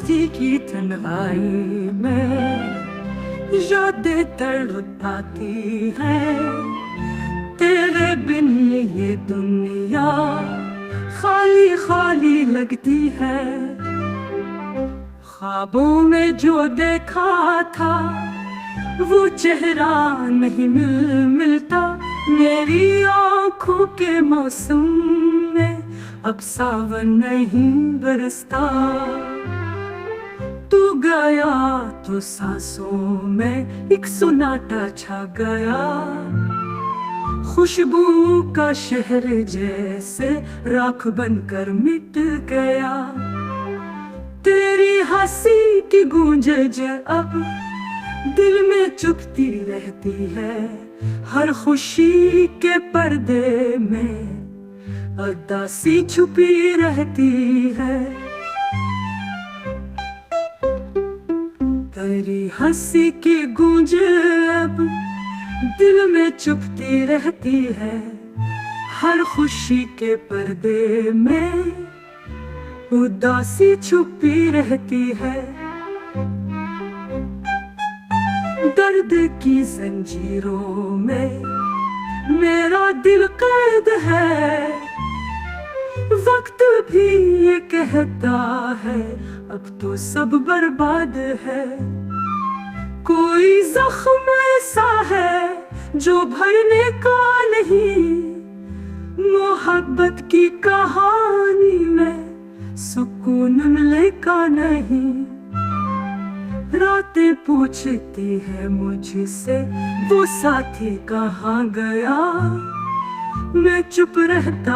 राती की तन्हाई में यादें तड़पाती हैं। तेरे बिन ये दुनिया खाली खाली लगती है। ख्वाबों में जो देखा था वो चेहरा नहीं मिलता। मेरी आँखों के मौसम में अब सावन नहीं बरसता। तू गया तो सांसों में एक सुनाटा छा गया। खुशबू का शहर जैसे राख बनकर मिट गया। तेरी हंसी की गूंज अब दिल में चुभती रहती है। हर खुशी के पर्दे में उदासी छुपी रहती है। तेरी हंसी की गूंज अब दिल में चुभती रहती है। हर खुशी के पर्दे में उदासी छुपी रहती है। दर्द की जंजीरों में मेरा दिल कैद है। वक्त भी ये कहता है अब तो सब बर्बाद है। कोई जख्म ऐसा है जो भरने का नहीं। मोहब्बत की कहानी में सुकून मिले का नहीं। रातें पूछती है मुझसे वो साथी कहाँ गया। मैं चुप रहता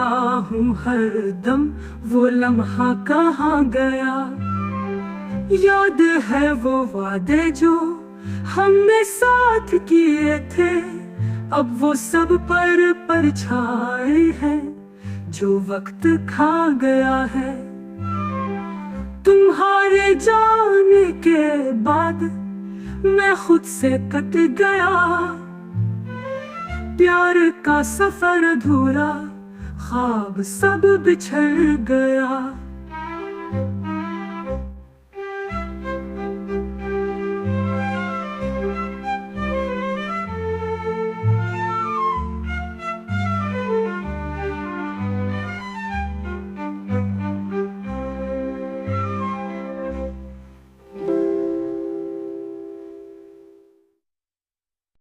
हूँ हरदम वो लम्हा कहाँ गया। याद है वो वादे जो हमने साथ किए थे। अब वो सब पर परछाई है जो वक्त खा गया है। तुम्हारे जाने के बाद मैं खुद से कट गया। प्यार का सफर अधूरा, ख्वाब सब बिछड़ गया।